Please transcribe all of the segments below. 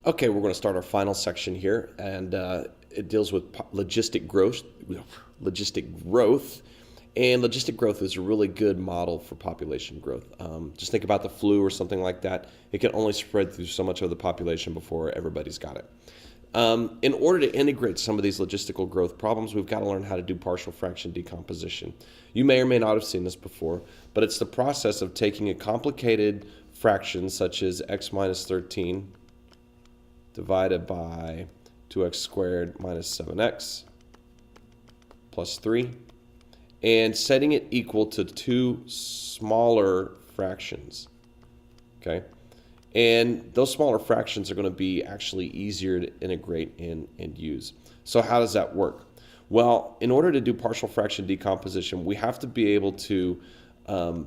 Okay, we're going to start our final section here, and it deals with logistic growth. Logistic growth, and logistic growth is a really good model for population growth. Just think about the flu or something like that. It can only spread through so much of the population before everybody's got it. In order to integrate some of these logistical growth problems, we've got to learn how to do partial fraction decomposition. You may or may not have seen this before, but it's the process of taking a complicated fraction such as x minus 13 divided by 2x squared minus 7x plus 3, and setting it equal to two smaller fractions, okay? And those smaller fractions are going to be actually easier to integrate and use. So how does that work? Well, in order to do partial fraction decomposition, we have to be able to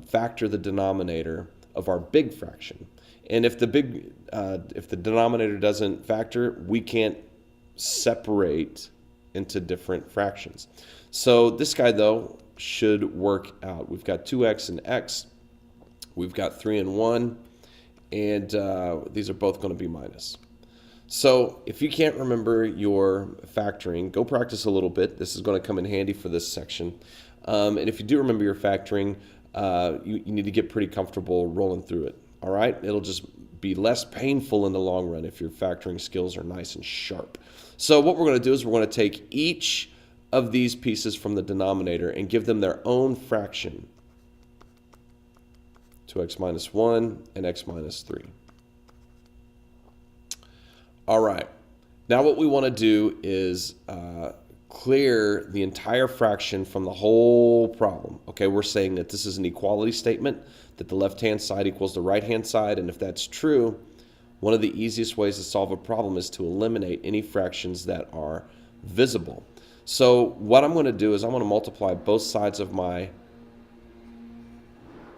factor the denominator of our big fraction. And if the denominator doesn't factor, we can't separate into different fractions. So this guy, though, should work out. We've got 2x and x. We've got 3 and 1. And these are both going to be minus. So if you can't remember your factoring, go practice a little bit. This is going to come in handy for this section. And if you do remember your factoring, you need to get pretty comfortable rolling through it. All right? It'll just be less painful in the long run if your factoring skills are nice and sharp. So what we're going to do is we're going to take each of these pieces from the denominator and give them their own fraction. 2x minus 1 and x minus 3. All right. Now what we want to do is clear the entire fraction from the whole problem. Okay, we're saying that this is an equality statement, that the left-hand side equals the right-hand side, and if that's true, one of the easiest ways to solve a problem is to eliminate any fractions that are visible. So what I'm going to do is I'm going to multiply both sides of my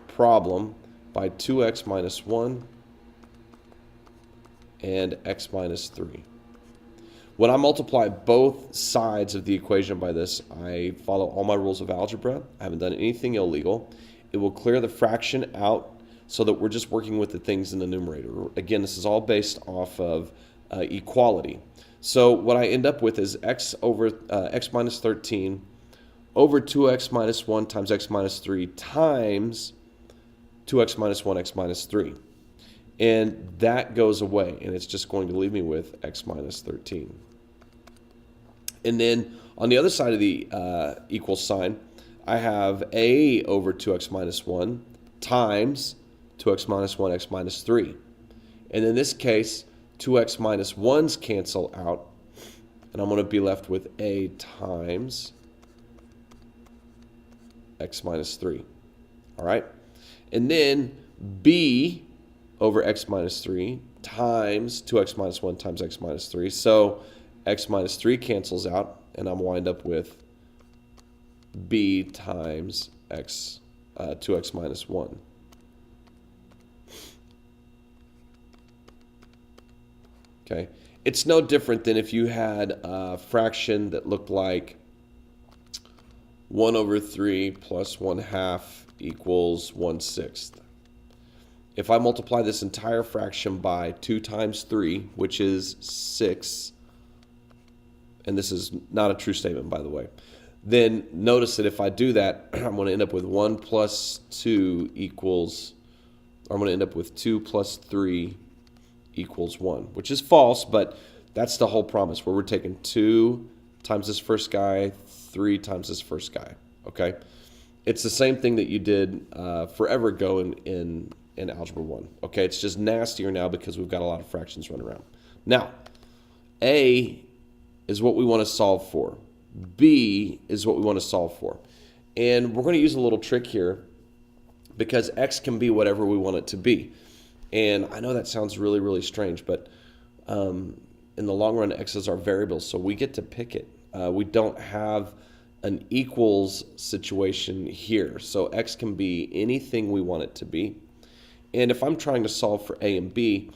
problem by 2x minus 1 and x minus 3. When I multiply both sides of the equation by this, I follow all my rules of algebra. I haven't done anything illegal. It will clear the fraction out so that we're just working with the things in the numerator. Again, this is all based off of equality. So what I end up with is x over x minus 13 over 2x minus 1 times x minus 3 times 2x minus 1, x minus 3. And that goes away, and it's just going to leave me with x minus 13. And then on the other side of the equal sign, I have a over 2x minus 1 times 2x minus 1, x minus 3. And in this case, 2x minus 1's cancel out, and I'm going to be left with a times x minus 3. All right? And then b over x minus 3 times 2x minus 1 times x minus 3. So x minus 3 cancels out, and I'm wind up with b times x 2x minus 1. Okay, it's no different than if you had a fraction that looked like 1 over 3 plus 1/2 equals 1/6. If I multiply this entire fraction by 2 times 3, which is 6, and this is not a true statement, by the way, then notice that if I do that, I'm going to end up with 1 plus 2 equals, or I'm going to end up with 2 plus 3 equals 1, which is false, but that's the whole promise, where we're taking 2 times this first guy, 3 times this first guy, okay? It's the same thing that you did forever ago in Algebra 1. Okay, it's just nastier now because we've got a lot of fractions running around. Now, A is what we want to solve for. B is what we want to solve for. And we're going to use a little trick here because X can be whatever we want it to be. And I know that sounds really, really strange, but in the long run, X is our variable, so we get to pick it. We don't have an equals situation here, so X can be anything we want it to be. And if I'm trying to solve for A and B,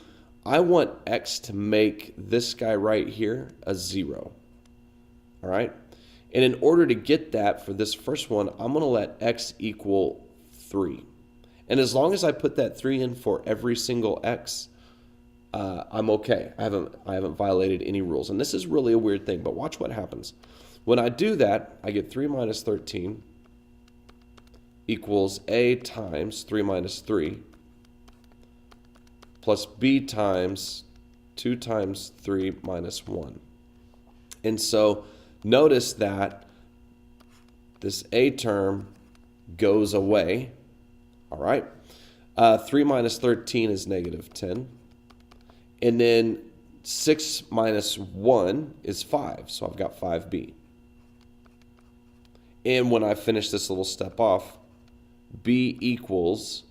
I want X to make this guy right here a 0. All right? And in order to get that for this first one, I'm going to let X equal 3. And as long as I put that 3 in for every single X, I'm okay. I haven't violated any rules. And this is really a weird thing, but watch what happens. When I do that, I get 3 minus 13 equals a times 3 minus 3 plus b times 2 times 3 minus 1. And so notice that this a term goes away. All right. 3 minus 13 is negative 10. And then 6 minus 1 is 5. So I've got 5b. And when I finish this little step off, b equals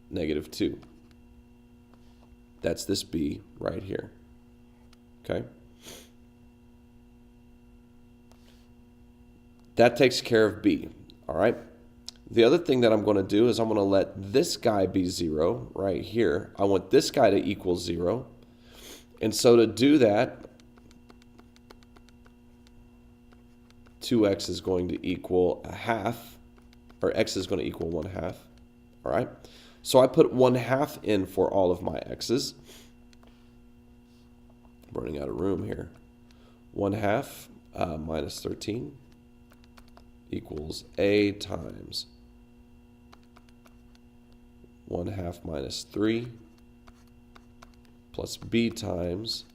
negative 2. That's this b right here. Okay? That takes care of b. All right? The other thing that I'm going to do is I'm going to let this guy be 0 right here. I want this guy to equal 0. And so to do that, 2x is going to equal a half, or x is going to equal 1/2. All right? So I put 1/2 in for all of my x's. I'm running out of room here. 1/2 minus 13 equals a times 1/2 minus 3 plus b times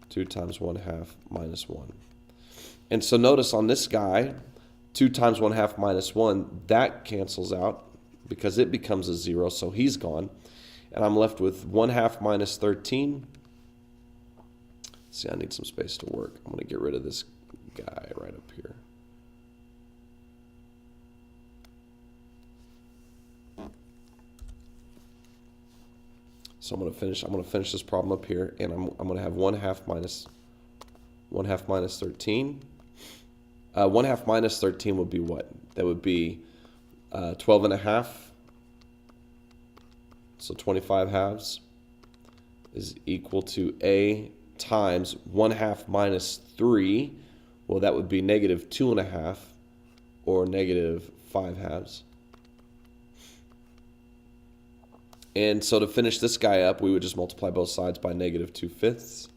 2 times 1/2 minus 1. And so notice on this guy, 2 times 1/2 minus 1, that cancels out because it becomes a 0, so he's gone. And I'm left with 1/2 minus 13. See, I need some space to work. I'm going to get rid of this guy right up here. So I'm going to finish this problem up here, and I'm going to have 1/2 minus 13. 1/2 minus 13 would be what? That would be 12.5. So 25 halves is equal to a times 1/2 minus 3. Well, that would be negative 2.5 or negative 5 halves. And so to finish this guy up, we would just multiply both sides by negative 2/5.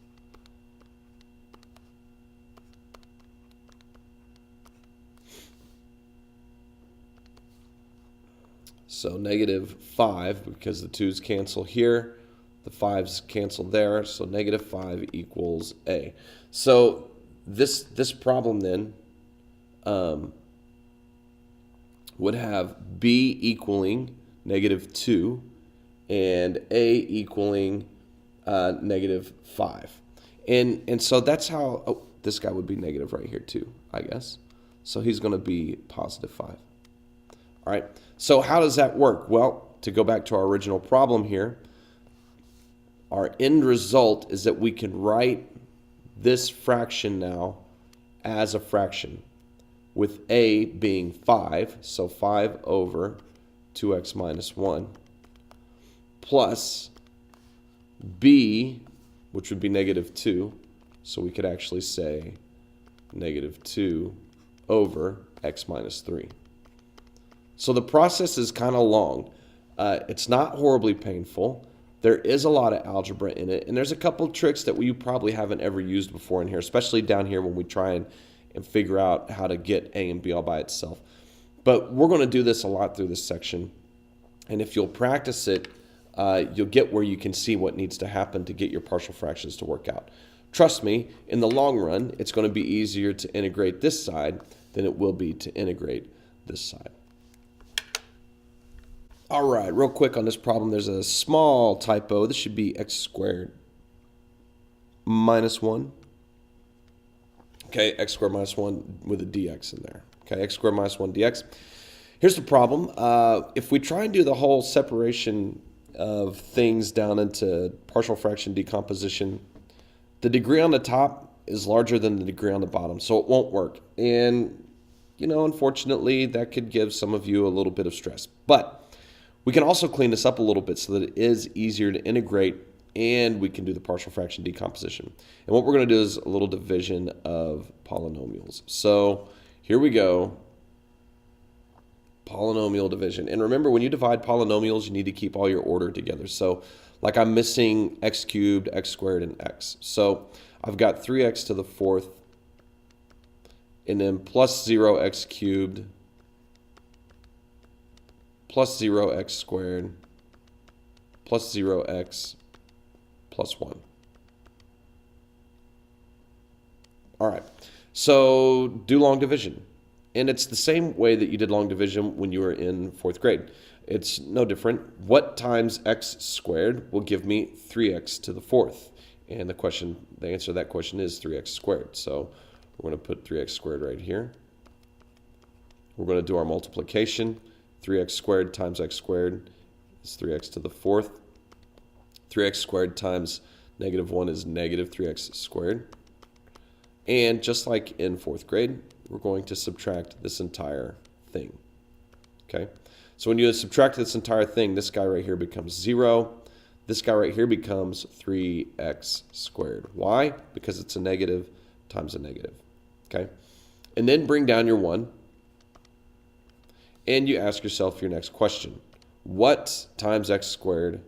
So negative 5, because the 2's cancel here, the 5's cancel there, so negative 5 equals a. So this problem then would have b equaling negative 2 and a equaling negative 5. And so that's how, oh, this guy would be negative right here too, I guess. So he's going to be positive 5. All right, so how does that work? Well, to go back to our original problem here, our end result is that we can write this fraction now as a fraction, with a being 5, so 5 over 2x minus 1, plus b, which would be negative 2, so we could actually say negative 2 over x minus 3. So the process is kind of long. It's not horribly painful. There is a lot of algebra in it, and there's a couple of tricks that you probably haven't ever used before in here, especially down here when we try and figure out how to get a and b all by itself. But we're going to do this a lot through this section, and if you'll practice it, you'll get where you can see what needs to happen to get your partial fractions to work out. Trust me, in the long run, it's going to be easier to integrate this side than it will be to integrate this side. All right, real quick on this problem, there's a small typo. This should be x squared minus 1. Okay, x squared minus 1 with a dx in there. Okay, x squared minus 1 dx. Here's the problem. If we try and do the whole separation of things down into partial fraction decomposition, the degree on the top is larger than the degree on the bottom, so it won't work. And, you know, unfortunately, that could give some of you a little bit of stress. But we can also clean this up a little bit so that it is easier to integrate, and we can do the partial fraction decomposition. And what we're going to do is a little division of polynomials. So here we go. Polynomial division. And remember, when you divide polynomials, you need to keep all your order together. So Like I'm missing x cubed, x squared, and x. So I've got 3x to the fourth, and then plus 0x cubed, plus 0x squared, plus 0x, plus 1. All right, so do long division. And it's the same way that you did long division when you were in 4th grade. It's no different. What times x squared will give me 3x to the fourth? And the answer to that question is 3x squared. So we're going to put 3x squared right here. We're going to do our multiplication. 3x squared times x squared is 3x to the fourth. 3x squared times -1 is -3x squared. And just like in 4th grade, we're going to subtract this entire thing. Okay? So when you subtract this entire thing, this guy right here becomes 0. This guy right here becomes 3x squared. Why? Because it's a negative times a negative. Okay? And then bring down your 1. And you ask yourself your next question. What times x squared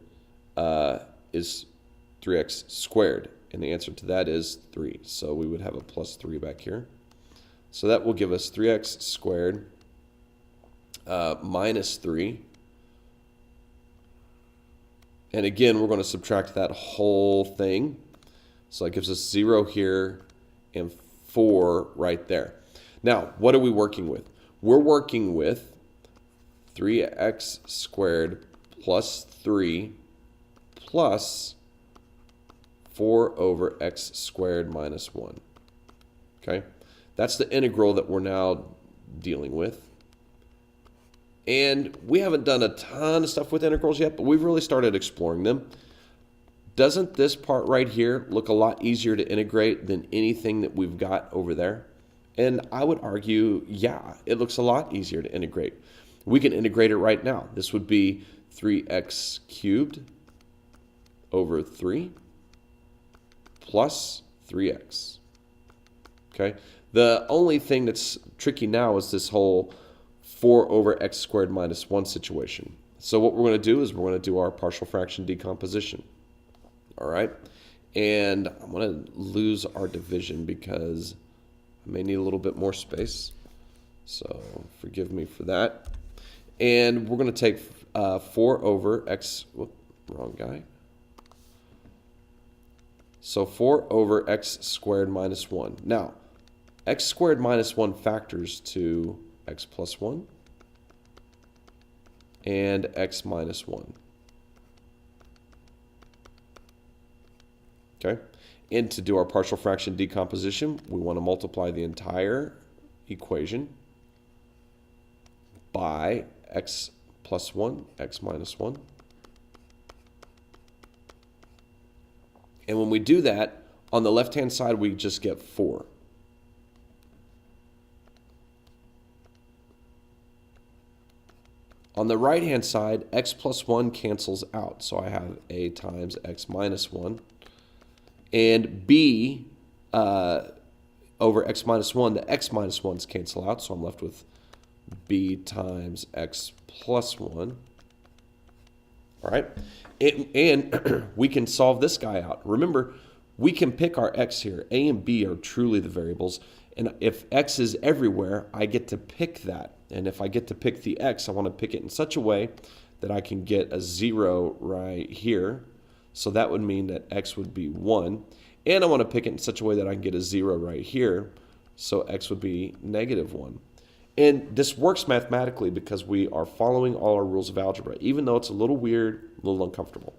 is 3x squared? And the answer to that is 3. So we would have a plus 3 back here. So that will give us 3x squared minus 3. And again, we're going to subtract that whole thing. So that gives us 0 here and 4 right there. Now, what are we working with? We're working with 3x squared plus 3 plus 4 over x squared minus 1. Okay? That's the integral that we're now dealing with. And we haven't done a ton of stuff with integrals yet, but we've really started exploring them. Doesn't this part right here look a lot easier to integrate than anything that we've got over there? And I would argue, yeah, it looks a lot easier to integrate. We can integrate it right now. This would be 3x cubed over 3 plus 3x. Okay? The only thing that's tricky now is this whole 4 over x squared minus 1 situation. So what we're going to do is we're going to do our partial fraction decomposition. All right? And I'm going to lose our division because I may need a little bit more space. So forgive me for that. And we're going to take 4 over x, whoop, wrong guy. So 4 over x squared minus 1. Now, x squared minus 1 factors to x plus 1 and x minus 1. Okay? And to do our partial fraction decomposition, we want to multiply the entire equation by x plus 1, x minus 1. And when we do that, on the left-hand side, we just get 4. On the right-hand side, x plus 1 cancels out. So I have a times x minus 1. And b over x minus 1, the x minus 1s cancel out. So I'm left with b times x plus 1. All right? And we can solve this guy out. Remember, we can pick our x here. A and b are truly the variables. And if x is everywhere, I get to pick that. And if I get to pick the x, I want to pick it in such a way that I can get a 0 right here. So that would mean that x would be 1. And I want to pick it in such a way that I can get a 0 right here. So x would be -1. And this works mathematically because we are following all our rules of algebra, even though it's a little weird, a little uncomfortable.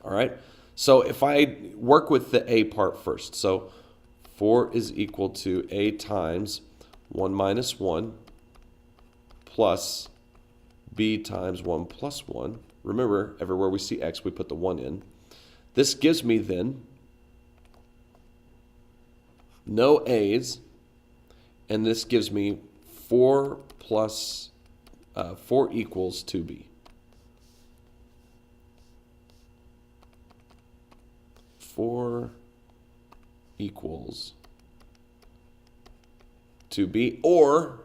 All right? So if I work with the a part first. So 4 is equal to a times 1 minus 1 plus b times 1 plus 1. Remember, everywhere we see x, we put the 1 in. This gives me then no a's, and this gives me 4 plus 4 equals 2b. 4 equals 2b, or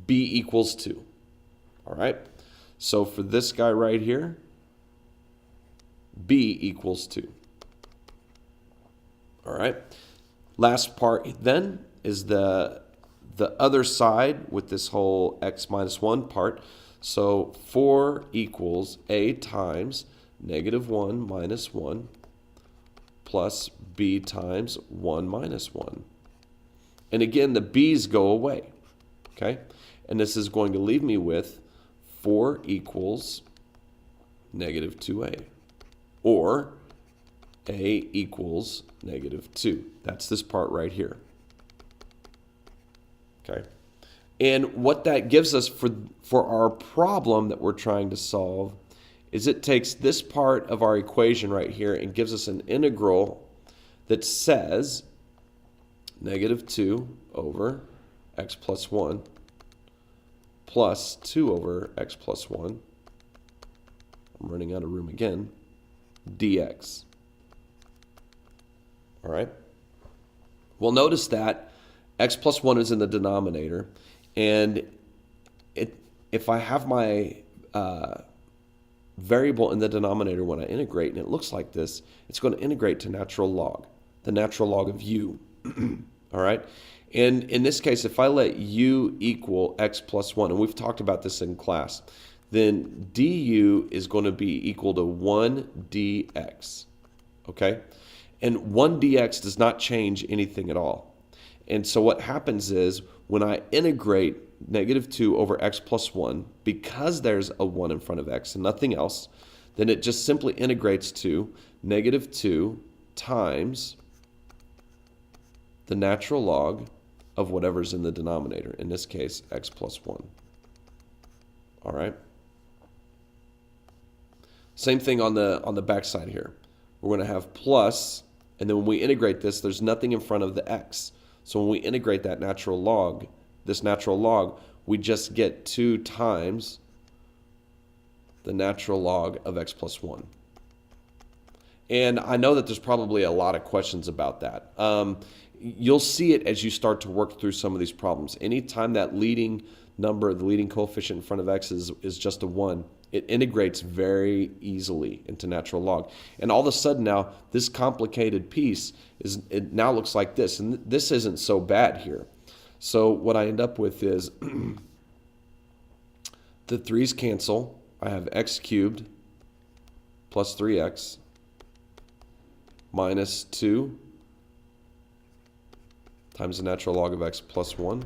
b equals 2. All right? So for this guy right here, b equals 2. All right. Last part then is the other side with this whole x minus 1 part. So 4 equals a times -1 minus 1 plus b times 1 minus 1. And again, the b's go away, okay? And this is going to leave me with 4 equals -2a, or a equals -2. That's this part right here, okay? And what that gives us for our problem that we're trying to solve is it takes this part of our equation right here and gives us an integral that says -2 over x plus 1 plus 2 over x plus 1, I'm running out of room again, dx. All right? Well, notice that x plus 1 is in the denominator, and if I have my variable in the denominator when I integrate, and it looks like this, it's going to integrate to natural log, the natural log of u. All right? And in this case, if I let u equal x plus 1, and we've talked about this in class, then du is going to be equal to 1 dx. Okay? And 1 dx does not change anything at all. And so what happens is when I integrate -2 over x plus 1, because there's a 1 in front of x and nothing else, then it just simply integrates to -2 times the natural log of whatever's in the denominator, in this case, x plus 1. All right? Same thing on the back side here. We're going to have plus, and then when we integrate this, there's nothing in front of the x. So when we integrate that natural log, this natural log, we just get 2 times the natural log of x plus 1. And I know that there's probably a lot of questions about that. You'll see it as you start to work through some of these problems. Anytime that leading number, the leading coefficient in front of x is just a 1, it integrates very easily into natural log. And all of a sudden now, this complicated piece, it now looks like this. And this isn't so bad here. So what I end up with is the 3's cancel. I have x cubed plus 3x minus 2 times the natural log of x plus 1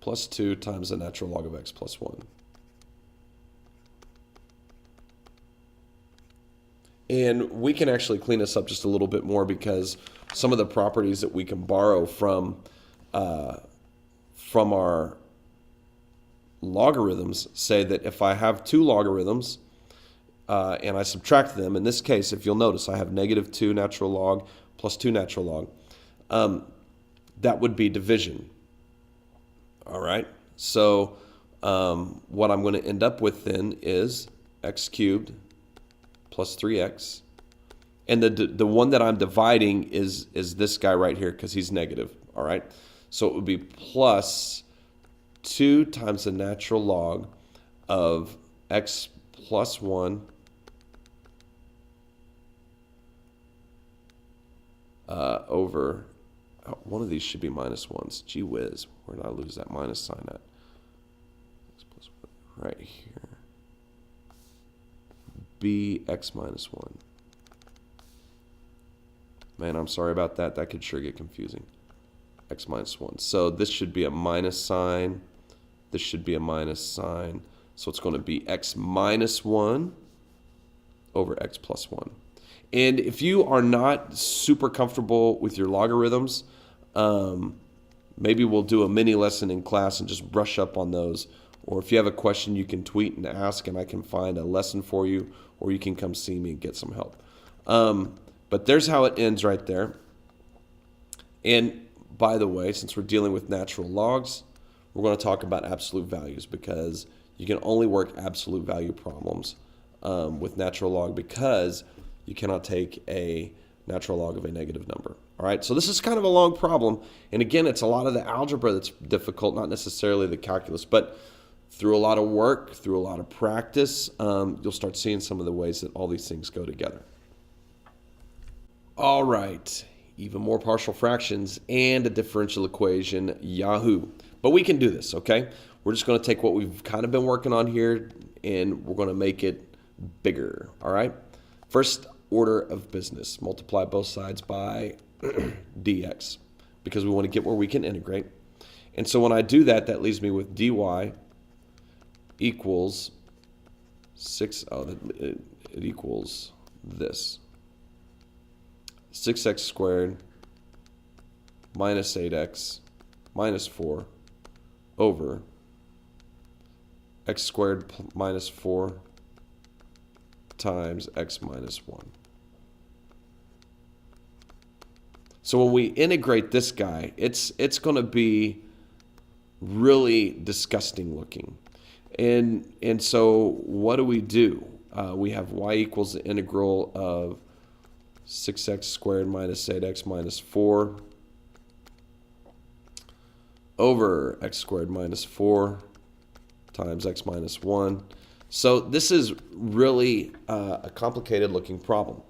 plus 2 times the natural log of x plus 1. And we can actually clean this up just a little bit more because some of the properties that we can borrow from our logarithms say that if I have 2 logarithms and I subtract them, in this case, if you'll notice, I have -2 natural log plus 2 natural log. That would be division. All right? So what I'm going to end up with then is x cubed plus 3x. And the one that I'm dividing is this guy right here because he's negative. All right? So it would be plus 2 times the natural log of x plus 1 over, one of these should be -1s. Gee whiz, where did I lose that minus sign at? X plus 1, right here. Bx minus 1. Man, I'm sorry about that. That could sure get confusing. X minus 1. So this should be a minus sign. This should be a minus sign. So it's going to be x minus 1 over x plus 1. And if you are not super comfortable with your logarithms, maybe we'll do a mini lesson in class and just brush up on those. Or if you have a question, you can tweet and ask, and I can find a lesson for you, or you can come see me and get some help. But there's how it ends right there. And by the way, since we're dealing with natural logs, we're going to talk about absolute values because you can only work absolute value problems with natural log because you cannot take a natural log of a negative number. All right, so this is kind of a long problem. And again, it's a lot of the algebra that's difficult, not necessarily the calculus. But through a lot of work, through a lot of practice, you'll start seeing some of the ways that all these things go together. All right, even more partial fractions and a differential equation, yahoo. But we can do this, okay? We're just going to take what we've kind of been working on here and we're going to make it bigger, all right? First order of business, multiply both sides by dx because we want to get where we can integrate. And so when I do that, that leaves me with dy equals 6, it equals this. 6x squared minus 8x minus 4 over x squared minus 4 times x minus 1. So when we integrate this guy, it's going to be really disgusting looking. And so what do? We have y equals the integral of 6x squared minus 8x minus 4 over x squared minus 4 times x minus 1. So this is really a complicated looking problem.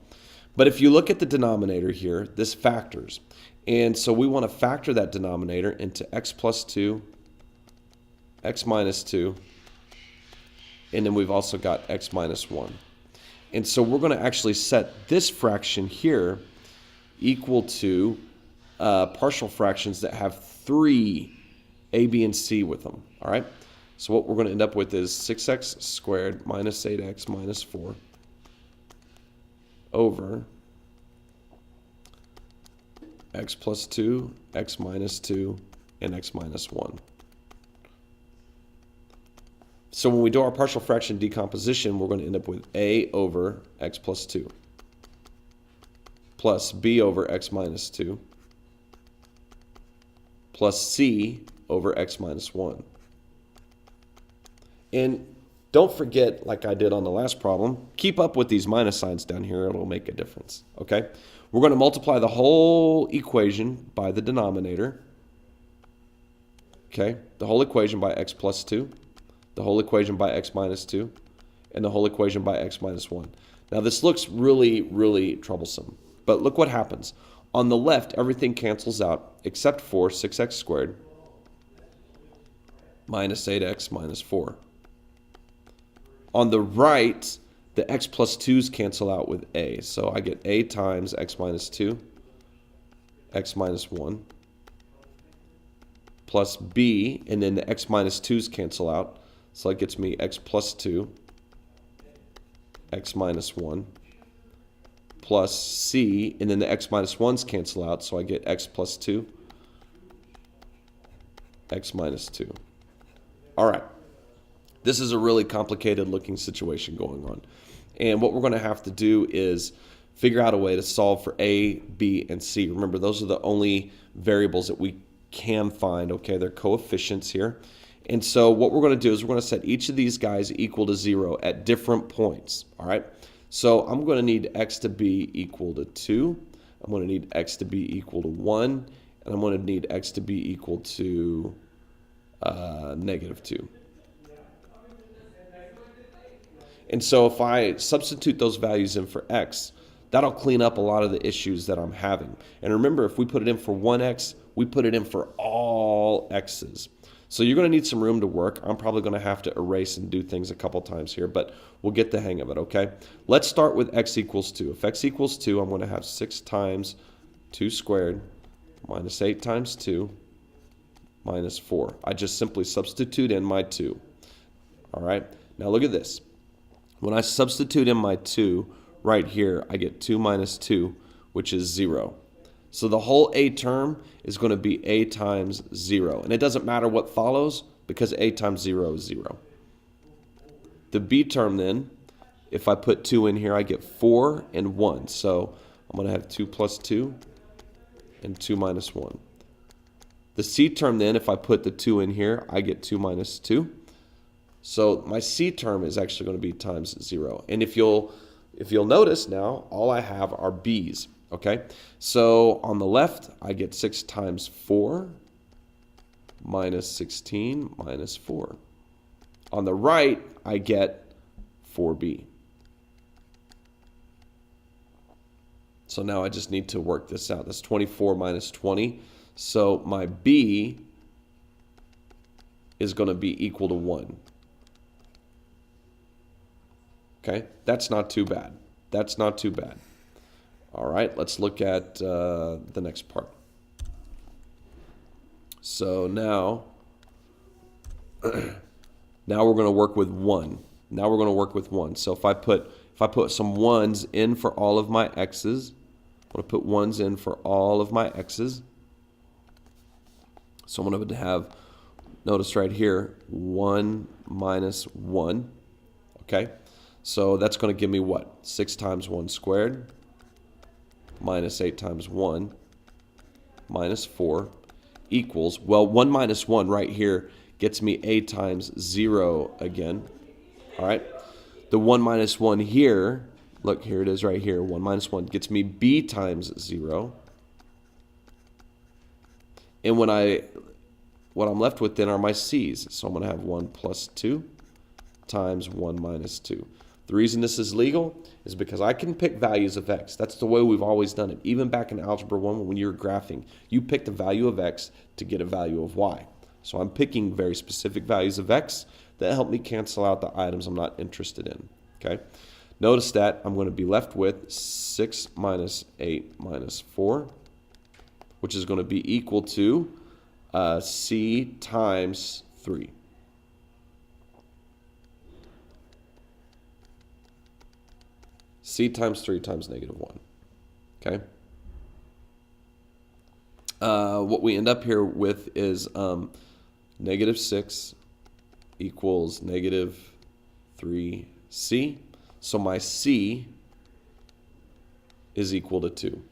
But if you look at the denominator here, this factors. And so we want to factor that denominator into x plus 2, x minus 2, and then we've also got x minus 1. And so we're going to actually set this fraction here equal to partial fractions that have 3 a, b, and c with them. All right? So what we're going to end up with is 6x squared minus 8x minus 4 over x plus 2, x minus 2, and x minus 1. So when we do our partial fraction decomposition, we're going to end up with a over x plus 2 plus b over x minus 2 plus c over x minus 1. And don't forget, like I did on the last problem, keep up with these minus signs down here. It'll make a difference, okay? We're going to multiply the whole equation by the denominator, okay? The whole equation by x plus 2. The whole equation by x minus 2, and the whole equation by x minus 1. Now this looks really, really troublesome, but look what happens. On the left, everything cancels out except for 6x squared minus 8x minus 4. On the right, the x plus 2's cancel out with a, so I get a times x minus 2, x minus 1, plus b, and then the x minus 2's cancel out. So that gets me x plus 2, x minus 1, plus c, and then the x minus 1's cancel out, so I get x plus 2, x minus 2. All right. This is a really complicated looking situation going on. And what we're going to have to do is figure out a way to solve for a, b, and c. Remember, those are the only variables that we can find, okay? They're coefficients here. And so what we're going to do is we're going to set each of these guys equal to 0 at different points, all right? So I'm going to need x to be equal to 2. I'm going to need x to be equal to 1. And I'm going to need x to be equal to negative 2. And so if I substitute those values in for x, that'll clean up a lot of the issues that I'm having. And remember, if we put it in for 1x, we put it in for all x's. So you're going to need some room to work. I'm probably going to have to erase and do things a couple times here, but we'll get the hang of it, okay? Let's start with x equals 2. If x equals 2, I'm going to have 6 times 2 squared minus 8 times 2 minus 4. I just simply substitute in my 2. All right? Now look at this. When I substitute in my 2 right here, I get 2 minus 2, which is 0. So the whole a term is going to be a times 0. And it doesn't matter what follows because a times 0 is 0. The b term then, if I put 2 in here, I get 4 and 1. So I'm going to have 2 plus 2 and 2 minus 1. The c term then, if I put the 2 in here, I get 2 minus 2. So my c term is actually going to be times 0. And if you'll notice now, all I have are b's. Okay, so on the left, I get 6 times 4 minus 16 minus 4. On the right, I get 4b. So now I just need to work this out. That's 24 minus 20. So my b is going to be equal to 1. Okay, that's not too bad. That's not too bad. All right, let's look at the next part. So now, now we're going to work with 1. Now we're going to work with 1. So if I put some 1s in for all of my x's, I'm going to put 1s in for all of my x's. So I'm going to have, notice right here, 1 minus 1. Okay, so that's going to give me what? 6 times 1 squared minus 8 times 1 minus 4 equals, well, 1 minus 1 right here gets me a times 0 again. All right, the 1 minus 1 here, look, here it is right here, 1 minus 1 gets me b times 0. And what I'm left with then are my c's. So I'm going to have 1 plus 2 times 1 minus 2. The reason this is legal is because I can pick values of x. That's the way we've always done it. Even back in Algebra 1 when you were graphing, you picked a value of x to get a value of y. So I'm picking very specific values of x that help me cancel out the items I'm not interested in. Okay. Notice that I'm going to be left with 6 minus 8 minus 4, which is going to be equal to c times 3. C times 3 times negative 1. Okay. What we end up here with is negative 6 equals negative 3c. So my c is equal to 2.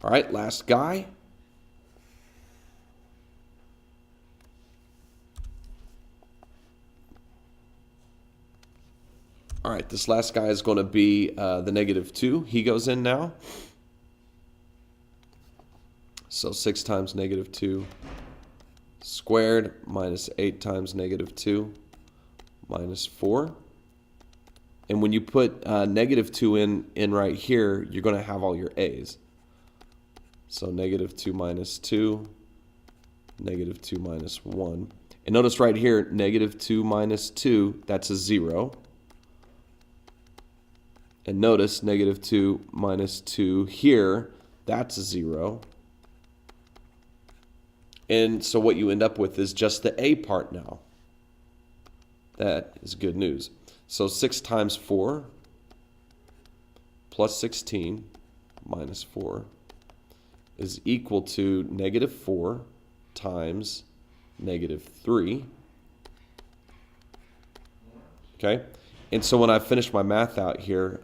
All right, last guy. All right, this last guy is going to be the negative 2. He goes in now. So 6 times negative 2 squared minus 8 times negative 2 minus 4. And when you put negative 2 in right here, you're going to have all your a's. So negative 2 minus 2, negative 2 minus 1. And notice right here, negative 2 minus 2, that's a 0. And notice negative 2 minus 2 here, that's a 0. And so what you end up with is just the a part now. That is good news. So 6 times 4 plus 16 minus 4 is equal to negative 4 times negative 3. Okay? And so when I finish my math out here,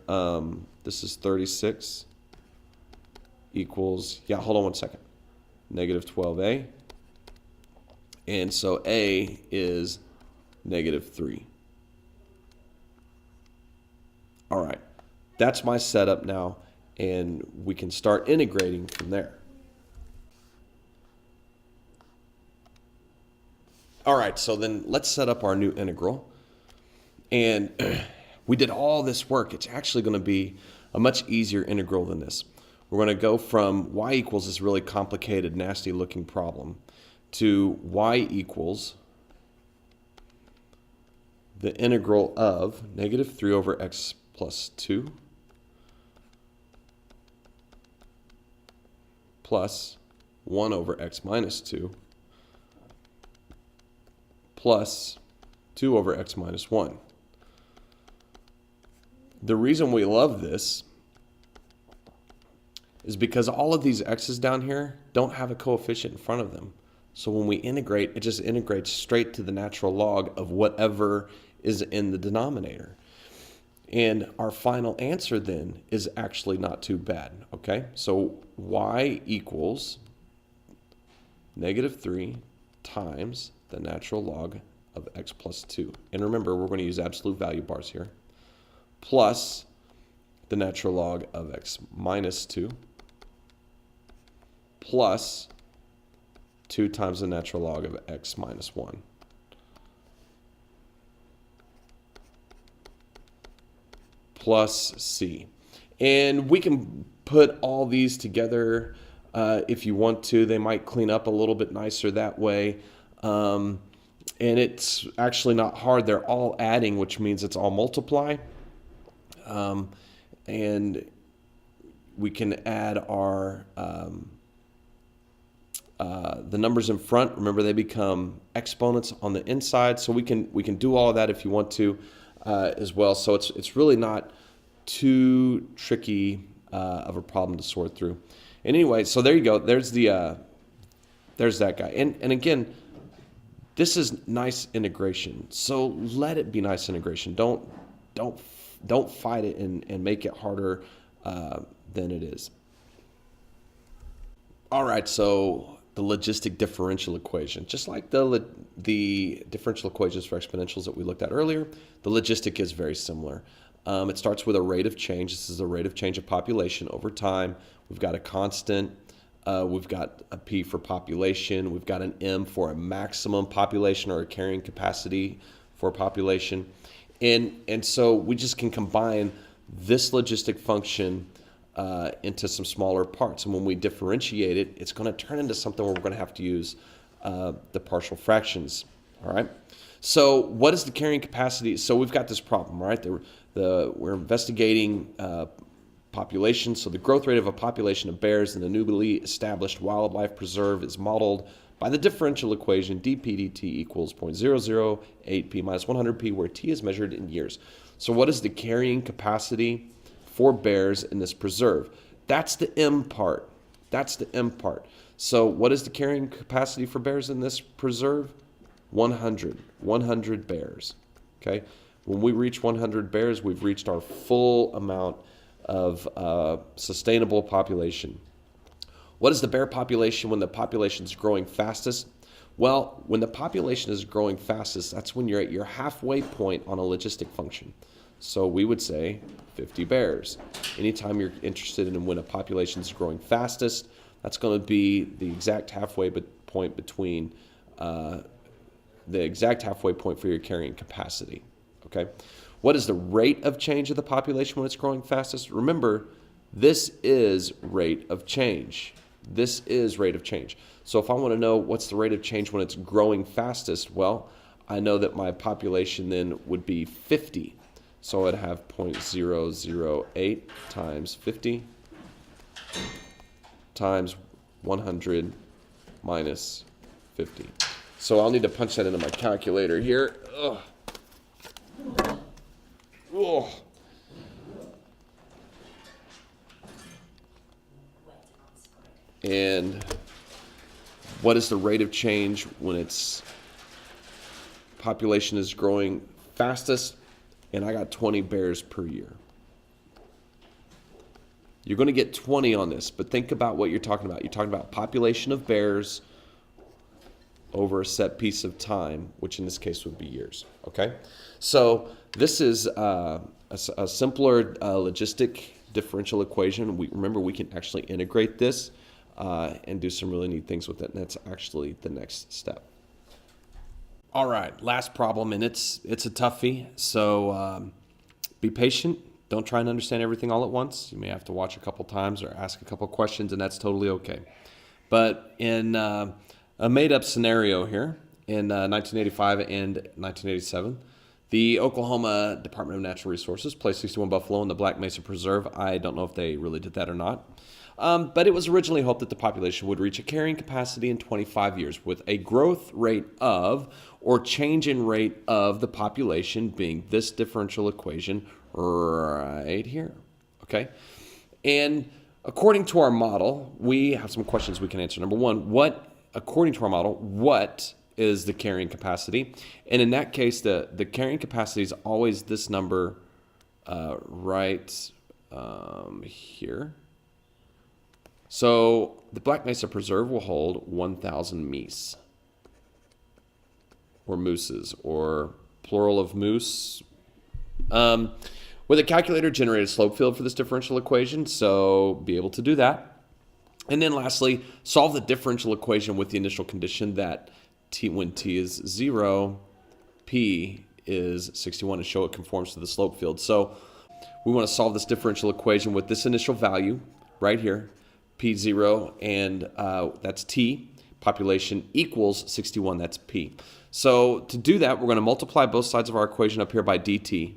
this is 36 equals, yeah, hold on one second, negative 12a. And so a is negative 3. All right, that's my setup now, and we can start integrating from there. All right, so then let's set up our new integral. And we did all this work. It's actually going to be a much easier integral than this. We're going to go from y equals this really complicated, nasty looking problem to y equals the integral of negative 3 over x plus 2 plus 1 over x minus 2 plus 2 over x minus 1. The reason we love this is because all of these x's down here don't have a coefficient in front of them. So when we integrate, it just integrates straight to the natural log of whatever is in the denominator. And our final answer then is actually not too bad, okay? So y equals negative 3 times the natural log of x plus 2. And remember, we're going to use absolute value bars here. Plus the natural log of x minus 2 plus 2 times the natural log of x minus 1. Plus c. And we can put all these together if you want to. They might clean up a little bit nicer that way. And it's actually not hard. They're all adding, which means it's all multiply. And we can add our the numbers in front. Remember, they become exponents on the inside, so we can do all of that if you want to as well. So it's really not too tricky of a problem to sort through. And anyway, so there you go. There's that guy. And again, this is nice integration. So let it be nice integration. Don't fight it and make it harder than it is. All right, so the logistic differential equation, just like the differential equations for exponentials that we looked at earlier, the logistic is very similar. It starts with a rate of change. This is a rate of change of population over time. We've got a constant. We've got a P for population. We've got an M for a maximum population or a carrying capacity for population. And so we just can combine this logistic function into some smaller parts. And when we differentiate it, it's going to turn into something where we're going to have to use the partial fractions. All right. So what is the carrying capacity? So we've got this problem, right? We're investigating population. So the growth rate of a population of bears in a newly established wildlife preserve is modeled by the differential equation dp dt equals 0.008 p minus 100 p, where t is measured in years. So what is the carrying capacity for bears in this preserve? That's the M part. That's the M part. So what is the carrying capacity for bears in this preserve? 100 bears. Okay. When we reach 100 bears, we've reached our full amount of sustainable population. What is the bear population when the population is growing fastest? Well, when the population is growing fastest, that's when you're at your halfway point on a logistic function. So we would say 50 bears. Anytime you're interested in when a population is growing fastest, that's going to be the exact halfway point between the exact halfway point for your carrying capacity. Okay. What is the rate of change of the population when it's growing fastest? Remember, this is rate of change. This is rate of change. So if I want to know what's the rate of change when it's growing fastest, well, I know that my population then would be 50. So I'd have 0.008 times 50 times 100 minus 50. So I'll need to punch that into my calculator here. Ugh. Ugh. And what is the rate of change when its population is growing fastest? And I got 20 bears per year. You're going to get 20 on this, but think about what you're talking about. You're talking about population of bears over a set piece of time, which in this case would be years. Okay? So this is a simpler logistic differential equation. Remember, we can actually integrate this and do some really neat things with it, and that's actually the next step. All right, last problem, and it's a toughie, so be patient. Don't try and understand everything all at once. You may have to watch a couple times or ask a couple questions, and that's totally okay. But in a made-up scenario here, in 1985 and 1987, the Oklahoma Department of Natural Resources placed 61 buffalo in the Black Mesa Preserve. I don't know if they really did that or not. But it was originally hoped that the population would reach a carrying capacity in 25 years with a growth rate of, or change in rate of, the population being this differential equation right here. Okay? And according to our model, we have some questions we can answer. Number one, according to our model, what is the carrying capacity? And in that case, the carrying capacity is always this number right here. So the Black Mesa Preserve will hold 1,000 meese, or mooses, or plural of moose. With a calculator, generate a slope field for this differential equation, so be able to do that. And then lastly, solve the differential equation with the initial condition that when t is 0, p is 61, and show it conforms to the slope field. So we want to solve this differential equation with this initial value right here, p0, and that's t, population equals 61, that's p. So to do that, we're going to multiply both sides of our equation up here by dt,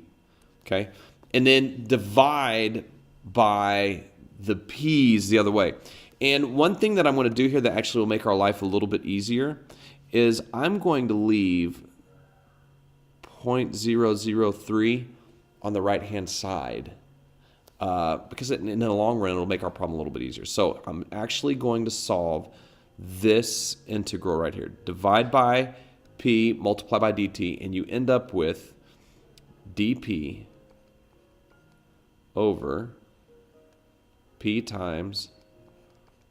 okay? And then divide by the p's the other way. And one thing that I'm going to do here that actually will make our life a little bit easier is I'm going to leave 0.003 on the right-hand side because in the long run, it'll make our problem a little bit easier. So I'm actually going to solve this integral right here. Divide by p, multiply by dt, and you end up with dp over p times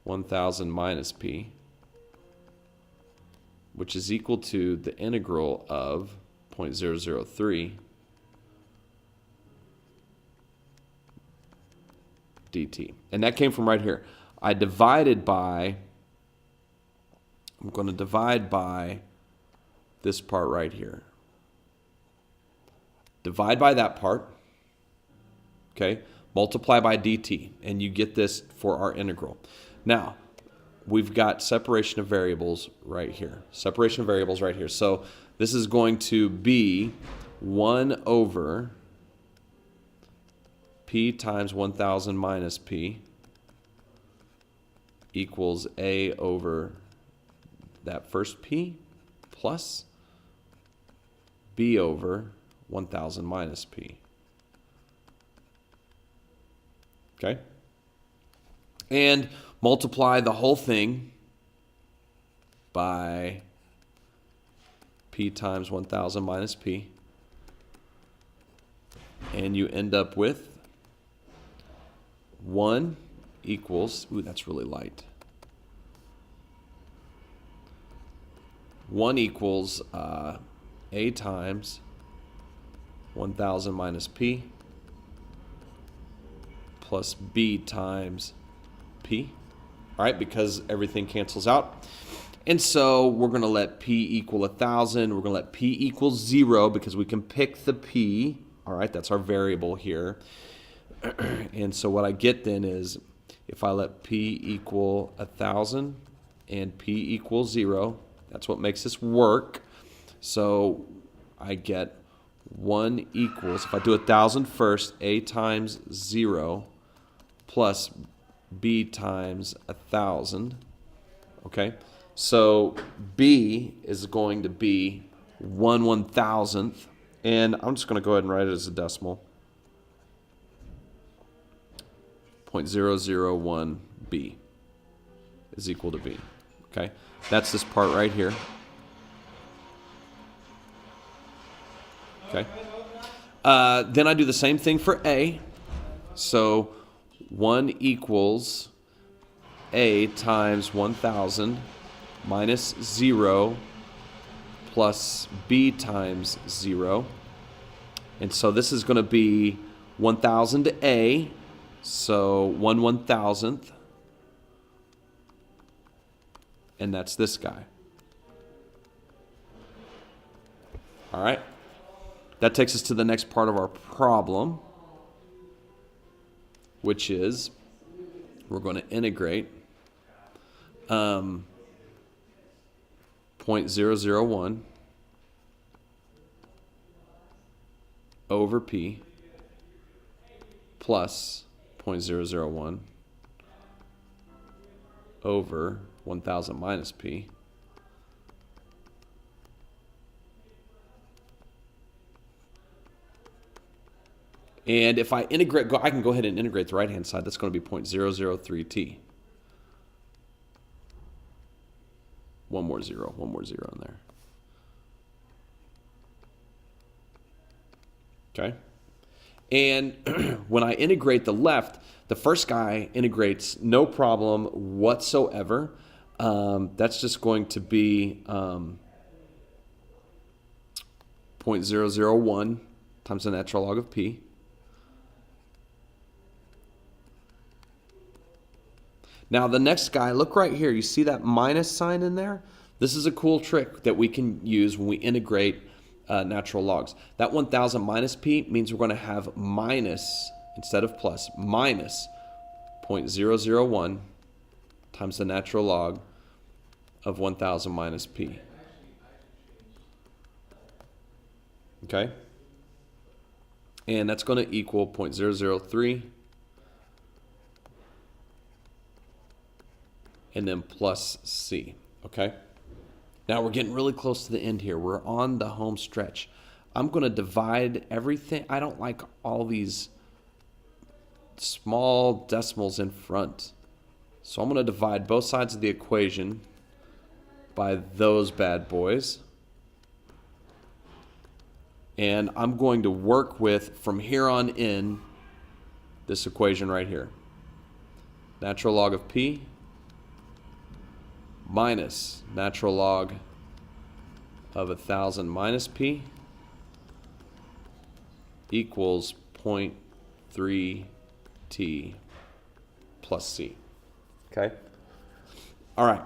1,000 minus p, which is equal to the integral of 0.003 dt. And that came from right here. I'm going to divide by this part right here. Divide by that part, okay? Multiply by dt, and you get this for our integral. Now, we've got separation of variables right here. Separation of variables right here. So this is going to be 1 over p times 1,000 minus p equals a over that first p plus b over 1,000 minus p. Okay? And multiply the whole thing by p times 1,000 minus p. And you end up with 1 equals, ooh, that's really light. 1 equals a times 1,000 minus p plus b times p, all right, because everything cancels out. And so we're going to let p equal 1,000. We're going to let p equal 0 because we can pick the p, all right, that's our variable here. And so what I get then is if I let p equal 1,000 and p equals 0, that's what makes this work. So I get 1 equals, if I do 1,000 first, a times 0 plus b times 1,000. Okay, so b is going to be 1/1000th, and I'm just going to go ahead and write it as a decimal. 0.001b is equal to b. Okay, that's this part right here. Okay, then I do the same thing for a. So 1 equals a times 1,000 minus 0 plus b times 0. And so this is going to be 1,000 to a, so 1/1000th. And that's this guy. All right. That takes us to the next part of our problem, which is we're going to integrate 0.001 over p plus 0.001 over 1,000 minus p and if I integrate, I can go ahead and integrate the right-hand side. That's going to be 0.003t. One more zero in there. Okay? And when I integrate the left, the first guy integrates no problem whatsoever. That's just going to be 0.001 times the natural log of p. Now the next guy, look right here. You see that minus sign in there? This is a cool trick that we can use when we integrate natural logs. That 1,000 minus p means we're going to have minus, instead of plus, minus 0.001 times the natural log of 1,000 minus p. Okay? And that's going to equal 0.003 and then plus c. Okay? Now we're getting really close to the end here. We're on the home stretch. I'm going to divide everything. I don't like all these small decimals in front. So I'm going to divide both sides of the equation by those bad boys. And I'm going to work with, from here on in, this equation right here. Natural log of p minus natural log of 1,000 minus p equals 0.3 t plus c. Okay? All right.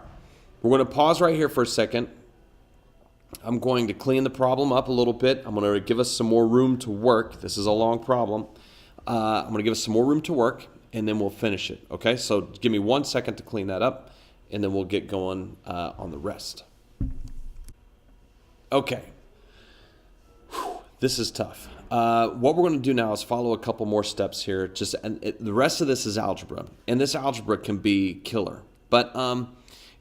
We're going to pause right here for a second. I'm going to clean the problem up a little bit. I'm going to give us some more room to work. This is a long problem. I'm going to give us some more room to work, and then we'll finish it. Okay? So give me 1 second to clean that up, and then we'll get going on the rest. Okay. Whew, this is tough. What we're going to do now is follow a couple more steps here. The rest of this is algebra, and this algebra can be killer. But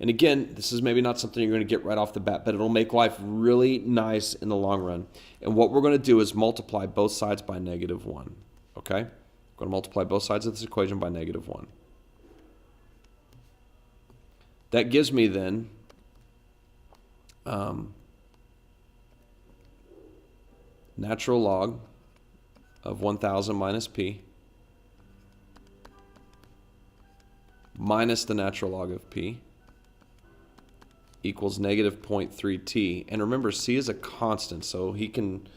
and again, this is maybe not something you're going to get right off the bat, but it'll make life really nice in the long run. And what we're going to do is multiply both sides by -1. Okay? We're going to multiply both sides of this equation by -1. That gives me then natural log of 1,000 minus p minus the natural log of p equals -0.3t. And remember, c is a constant, so he can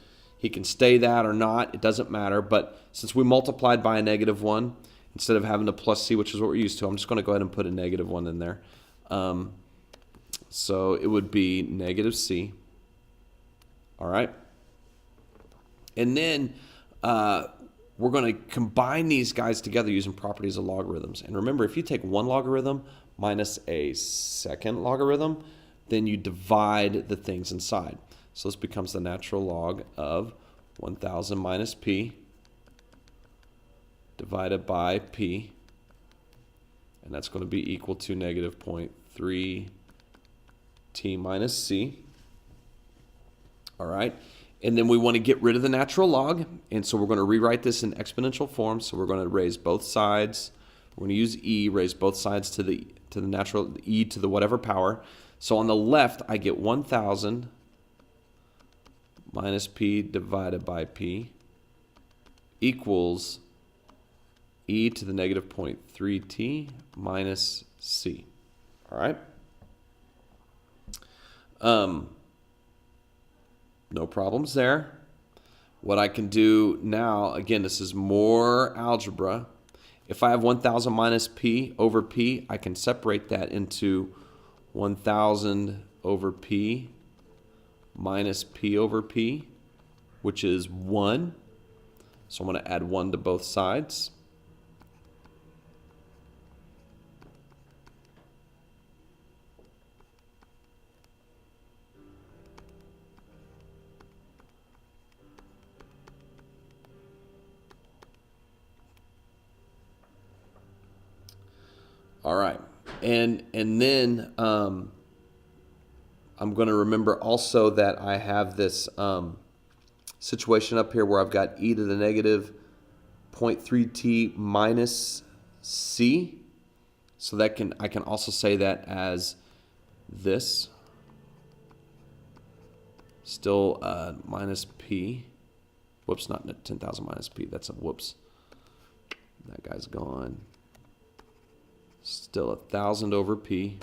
stay that or not. It doesn't matter. But since we multiplied by a -1, instead of having a plus c, which is what we're used to, I'm just going to go ahead and put a -1 in there. So it would be -c. All right. And then we're going to combine these guys together using properties of logarithms. And remember, if you take one logarithm minus a second logarithm, then you divide the things inside. So this becomes the natural log of 1,000 minus p divided by p. And that's going to be equal to -0.3 t minus c. All right. And then we want to get rid of the natural log. And so we're going to rewrite this in exponential form. So we're going to raise both sides. We're going to use e, raise both sides to the natural, e to the whatever power. So on the left, I get 1,000 minus p divided by p equals e to the -0.3t minus c. All right? No problems there. What I can do now, again, this is more algebra. If I have 1,000 minus p over p, I can separate that into 1,000 over p minus p over p, which is 1. So I'm going to add 1 to both sides. All right, and then I'm going to remember also that I have this situation up here where I've got e to the -0.3t minus c. So that I can also say that as this, still minus p. Whoops, not 10,000 minus p. That's a whoops. That guy's gone. Still 1,000 over p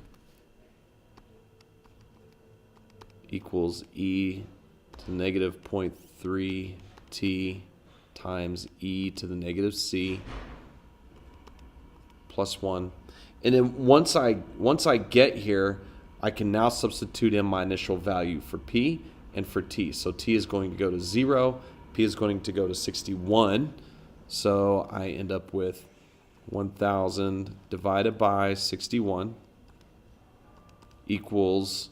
equals e to the -0.3t times e to the -c plus 1. And then once I get here, I can now substitute in my initial value for P and for T. So T is going to go to 0, P is going to go to 61. So I end up with 1,000 divided by 61 equals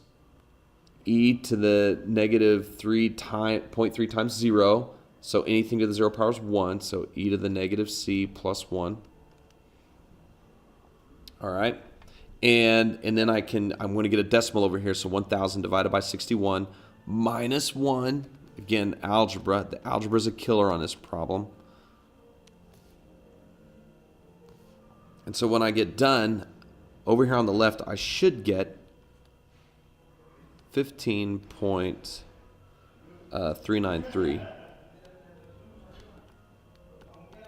e to the negative 0.3 times 0. So anything to the 0 power is 1. So e to the negative c plus 1. All right. And then I'm going to get a decimal over here. So 1,000 divided by 61 minus 1. Again, algebra. The algebra is a killer on this problem. And so when I get done, over here on the left, I should get 15.393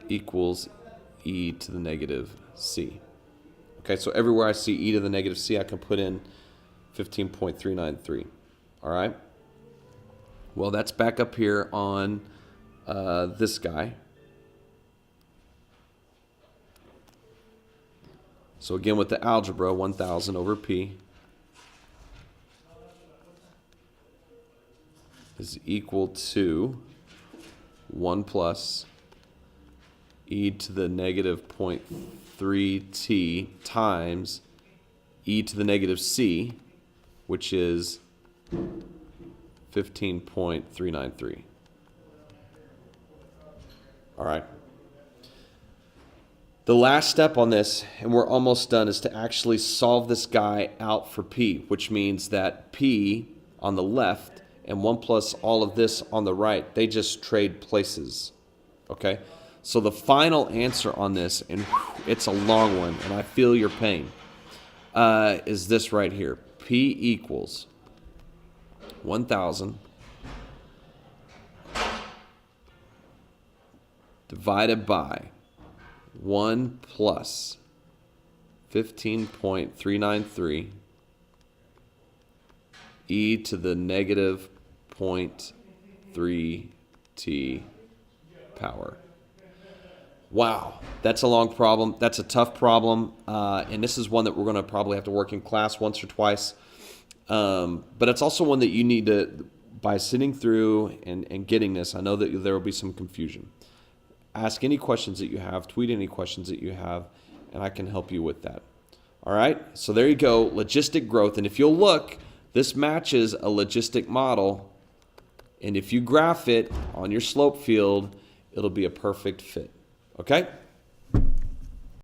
equals e to the negative c. Okay, so everywhere I see e to the negative c, I can put in 15.393. All right? Well, that's back up here on this guy. So again, with the algebra, 1,000 over p is equal to 1 plus e to the negative 0.3t times e to the negative c, which is 15.393. All right. The last step on this, and we're almost done, is to actually solve this guy out for p, which means that p on the left and 1 plus all of this on the right, they just trade places. Okay? So the final answer on this, and it's a long one, and I feel your pain, is this right here. P equals 1,000 divided by 1 plus 15.393 e to the negative 0.3t power. Wow, that's a long problem. That's a tough problem, and this is one that we're going to probably have to work in class once or twice. But it's also one that you need to, by sitting through and getting this, I know that there will be some confusion. Ask any questions that you have, tweet any questions that you have, and I can help you with that. All right, so there you go, logistic growth. And if you'll look, this matches a logistic model, and if you graph it on your slope field, it'll be a perfect fit. Okay?